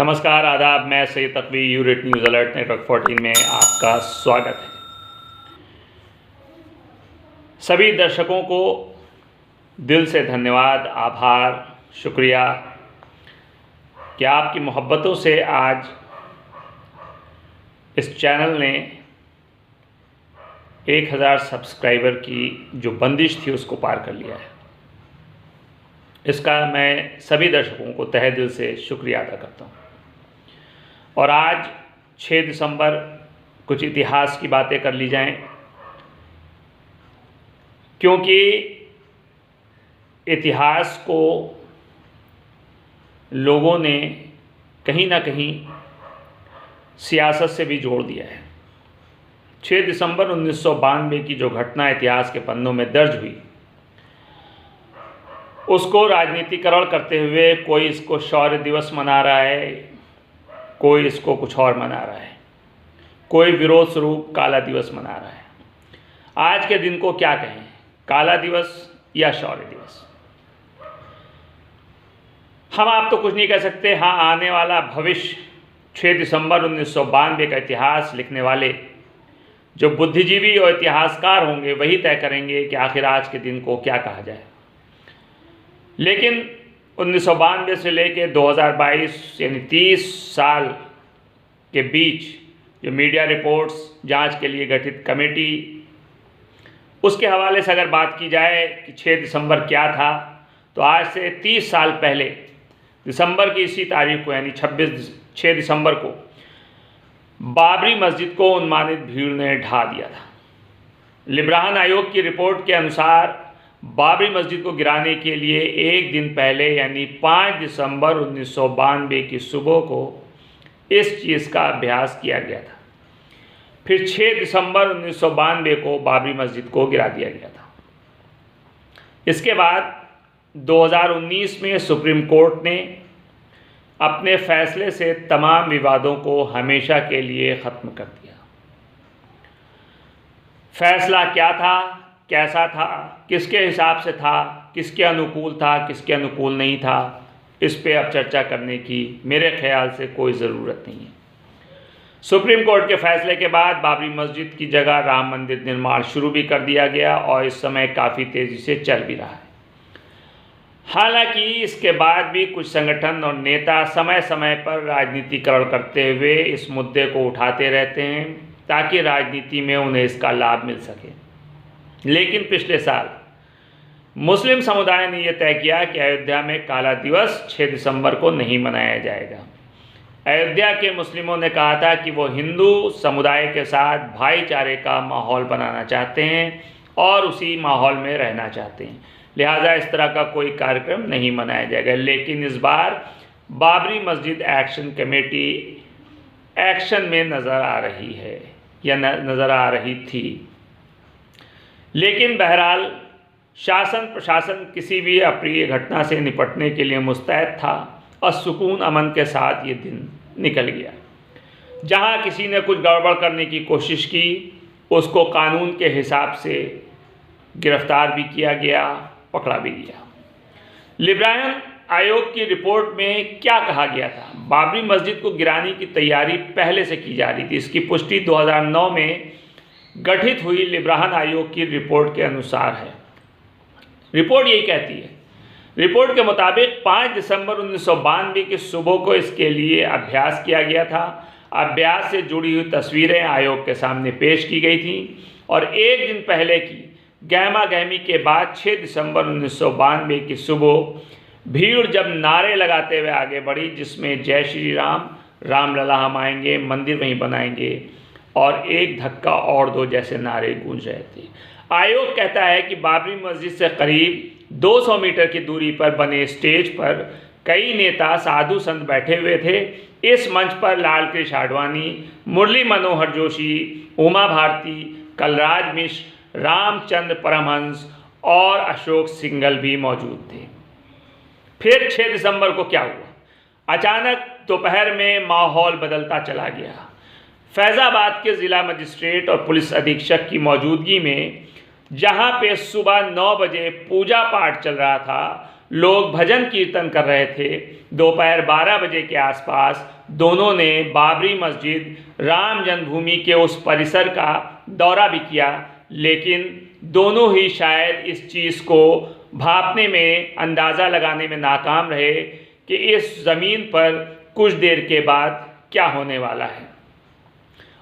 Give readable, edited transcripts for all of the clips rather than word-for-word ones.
नमस्कार, आदाब। मैं Syed तकवी, urate news alert network 14 में आपका स्वागत है। सभी दर्शकों को दिल से धन्यवाद, आभार, शुक्रिया कि आपकी मोहब्बतों से आज इस चैनल ने 1000 सब्सक्राइबर की जो बंदिश थी उसको पार कर लिया है। इसका मैं सभी दर्शकों को तहे दिल से शुक्रिया अदा करता हूँ। और आज 6 दिसंबर, कुछ इतिहास की बातें कर ली जाएं, क्योंकि इतिहास को लोगों ने कहीं ना कहीं सियासत से भी जोड़ दिया है। 6 दिसंबर 1992 की जो घटना इतिहास के पन्नों में दर्ज हुई, उसको राजनीतिकरण करते हुए कोई इसको शौर्य दिवस मना रहा है, कोई इसको कुछ और मना रहा है, कोई विरोध स्वरूप काला दिवस मना रहा है। आज के दिन को क्या कहें, काला दिवस या शौर्य दिवस? हम आप तो कुछ नहीं कह सकते। हाँ, आने वाला भविष्य 6 दिसंबर 1992 का इतिहास लिखने वाले जो बुद्धिजीवी और इतिहासकार होंगे वही तय करेंगे कि आखिर आज के दिन को क्या कहा जाए। लेकिन 1992 से लेकर 2022 यानी 30 साल के बीच जो मीडिया रिपोर्ट्स, जांच के लिए गठित कमेटी, उसके हवाले से अगर बात की जाए कि 6 दिसंबर क्या था, तो आज से 30 साल पहले दिसंबर की इसी तारीख को यानी 6 दिसंबर को बाबरी मस्जिद को उन्मादित भीड़ ने ढा दिया था। लिब्राहन आयोग की रिपोर्ट के अनुसार बाबरी मस्जिद को गिराने के लिए एक दिन पहले यानी 5 दिसंबर 1992 की सुबह को इस चीज़ का अभ्यास किया गया था। फिर 6 दिसंबर 1992 को बाबरी मस्जिद को गिरा दिया गया था। इसके बाद 2019 में सुप्रीम कोर्ट ने अपने फैसले से तमाम विवादों को हमेशा के लिए ख़त्म कर दिया। फैसला क्या था, कैसा था, किसके हिसाब से था, किसके अनुकूल था, किसके अनुकूल नहीं था, इस पे अब चर्चा करने की मेरे ख्याल से कोई ज़रूरत नहीं है। सुप्रीम कोर्ट के फैसले के बाद बाबरी मस्जिद की जगह राम मंदिर निर्माण शुरू भी कर दिया गया और इस समय काफ़ी तेज़ी से चल भी रहा है। हालांकि इसके बाद भी कुछ संगठन और नेता समय समय पर राजनीतिकरण करते हुए इस मुद्दे को उठाते रहते हैं ताकि राजनीति में उन्हें इसका लाभ मिल सके। लेकिन पिछले साल मुस्लिम समुदाय ने यह तय किया कि अयोध्या में काला दिवस 6 दिसंबर को नहीं मनाया जाएगा। अयोध्या के मुस्लिमों ने कहा था कि वो हिंदू समुदाय के साथ भाईचारे का माहौल बनाना चाहते हैं और उसी माहौल में रहना चाहते हैं, लिहाजा इस तरह का कोई कार्यक्रम नहीं मनाया जाएगा। लेकिन इस बार बाबरी मस्जिद एक्शन कमेटी एक्शन में नज़र आ रही है या नज़र आ रही थी। लेकिन बहरहाल शासन प्रशासन किसी भी अप्रिय घटना से निपटने के लिए मुस्तैद था और सुकून अमन के साथ ये दिन निकल गया। जहां किसी ने कुछ गड़बड़ करने की कोशिश की, उसको कानून के हिसाब से गिरफ्तार भी किया गया, पकड़ा भी गया। लिब्राहन आयोग की रिपोर्ट में क्या कहा गया था? बाबरी मस्जिद को गिराने की तैयारी पहले से की जा रही थी। इसकी पुष्टि 2009 में गठित हुई लिब्राहन आयोग की रिपोर्ट के अनुसार है। रिपोर्ट यही कहती है, रिपोर्ट के मुताबिक 5 दिसंबर 1992 की सुबह को इसके लिए अभ्यास किया गया था। अभ्यास से जुड़ी हुई तस्वीरें आयोग के सामने पेश की गई थी और एक दिन पहले की गहमा गहमी के बाद 6 दिसंबर 1992 की सुबह भीड़ जब नारे लगाते हुए आगे बढ़ी, जिसमें जय श्री राम, रामलला हम आएंगे, मंदिर वहीं बनाएंगे और एक धक्का और दो जैसे नारे गूंज रहे थे। आयोग कहता है कि बाबरी मस्जिद से करीब 200 मीटर की दूरी पर बने स्टेज पर कई नेता साधु संत बैठे हुए थे। इस मंच पर लाल कृष्ण आडवाणी, मुरली मनोहर जोशी, उमा भारती, कलराज मिश्र, रामचंद्र परमहंस और अशोक सिंघल भी मौजूद थे। फिर 6 दिसंबर को क्या हुआ? अचानक दोपहर में माहौल बदलता चला गया। फैज़ाबाद के ज़िला मजिस्ट्रेट और पुलिस अधीक्षक की मौजूदगी में जहां पे सुबह 9 बजे पूजा पाठ चल रहा था, लोग भजन कीर्तन कर रहे थे। दोपहर 12 बजे के आसपास दोनों ने बाबरी मस्जिद, राम जन्मभूमि के उस परिसर का दौरा भी किया, लेकिन दोनों ही शायद इस चीज़ को भांपने में, अंदाज़ा लगाने में नाकाम रहे कि इस ज़मीन पर कुछ देर के बाद क्या होने वाला है।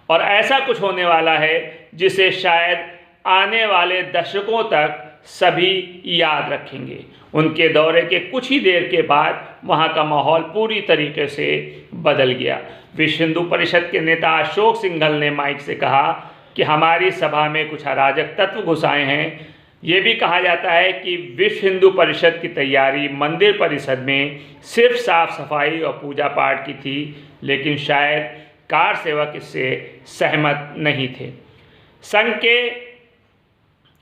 और ऐसा कुछ होने वाला है जिसे शायद आने वाले दशकों तक सभी याद रखेंगे। उनके दौरे के कुछ ही देर के बाद वहाँ का माहौल पूरी तरीके से बदल गया। विश्व हिंदू परिषद के नेता अशोक सिंघल ने माइक से कहा कि हमारी सभा में कुछ अराजक तत्व घुस आए हैं। ये भी कहा जाता है कि विश्व हिंदू परिषद की तैयारी मंदिर परिसर में सिर्फ साफ सफाई और पूजा पाठ की थी, लेकिन शायद कार सेवक इससे सहमत नहीं थे। संघ के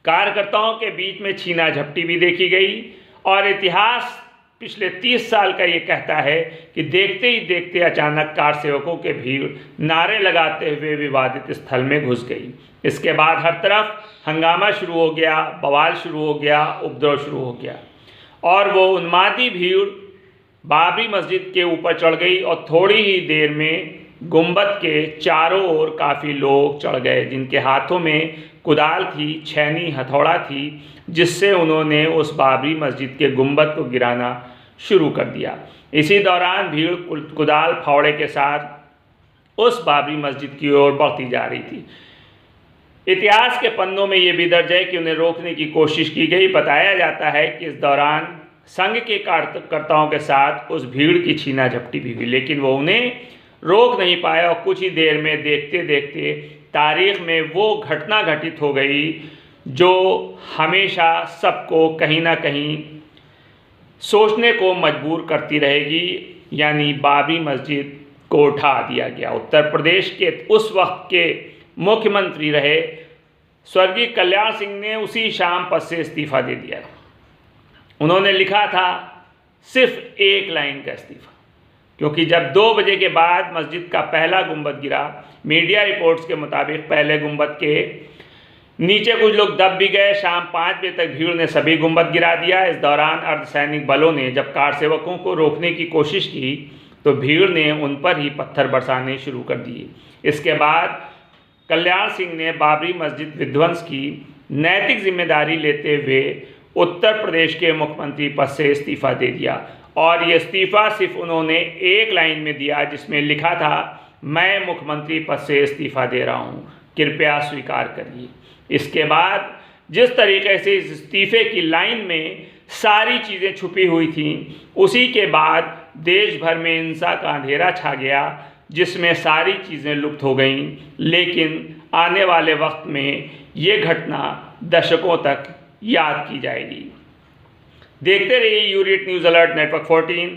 कार्यकर्ताओं के बीच में छीना झपटी भी देखी गई और इतिहास पिछले 30 साल का ये कहता है कि देखते ही देखते अचानक कार सेवकों के भीड़ नारे लगाते हुए विवादित स्थल में घुस गई। इसके बाद हर तरफ हंगामा शुरू हो गया, बवाल शुरू हो गया, उपद्रव शुरू हो गया और वो उन्मादी भीड़ बाबरी मस्जिद के ऊपर चढ़ गई और थोड़ी ही देर में गुंबद के चारों ओर काफ़ी लोग चढ़ गए, जिनके हाथों में कुदाल थी, छैनी, हथौड़ा थी, जिससे उन्होंने उस बाबरी मस्जिद के गुंबद को गिराना शुरू कर दिया। इसी दौरान भीड़ कुदाल फावड़े के साथ उस बाबरी मस्जिद की ओर बढ़ती जा रही थी। इतिहास के पन्नों में ये भी दर्ज है कि उन्हें रोकने की कोशिश की गई। बताया जाता है कि इस दौरान संघ के कार्यकर्ताओं के साथ उस भीड़ की छीना झपटी भी हुई, लेकिन वो उन्हें रोक नहीं पाया और कुछ ही देर में देखते देखते तारीख में वो घटना घटित हो गई जो हमेशा सबको कहीं ना कहीं सोचने को मजबूर करती रहेगी, यानी बाबरी मस्जिद को उठा दिया गया। उत्तर प्रदेश के उस वक्त के मुख्यमंत्री रहे स्वर्गीय कल्याण सिंह ने उसी शाम पद से इस्तीफा दे दिया। उन्होंने लिखा था सिर्फ एक लाइन का इस्तीफा, क्योंकि जब 2 बजे के बाद मस्जिद का पहला गुंबद गिरा, मीडिया रिपोर्ट्स के मुताबिक पहले गुंबद के नीचे कुछ लोग दब भी गए। शाम 5 बजे तक भीड़ ने सभी गुंबद गिरा दिया। इस दौरान अर्धसैनिक बलों ने जब कार सेवकों को रोकने की कोशिश की तो भीड़ ने उन पर ही पत्थर बरसाने शुरू कर दिए। इसके बाद कल्याण सिंह ने बाबरी मस्जिद विध्वंस की नैतिक जिम्मेदारी लेते हुए उत्तर प्रदेश के मुख्यमंत्री पद से इस्तीफा दे दिया और ये इस्तीफा सिर्फ उन्होंने एक लाइन में दिया, जिसमें लिखा था, मैं मुख्यमंत्री पद से इस्तीफा दे रहा हूँ, कृपया स्वीकार करिए। इसके बाद जिस तरीके से इस इस्तीफे की लाइन में सारी चीज़ें छुपी हुई थीं, उसी के बाद देश भर में हिंसा का अंधेरा छा गया, जिसमें सारी चीज़ें लुप्त हो गईं। लेकिन आने वाले वक्त में ये घटना दशकों तक याद की जाएगी। देखते रहिए यूरेट न्यूज़ अलर्ट नेटवर्क 14।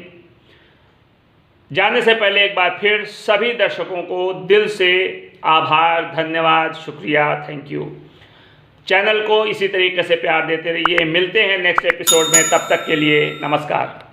जाने से पहले एक बार फिर सभी दर्शकों को दिल से आभार, धन्यवाद, शुक्रिया, थैंक यू। चैनल को इसी तरीके से प्यार देते रहिए। मिलते हैं नेक्स्ट एपिसोड में, तब तक के लिए नमस्कार।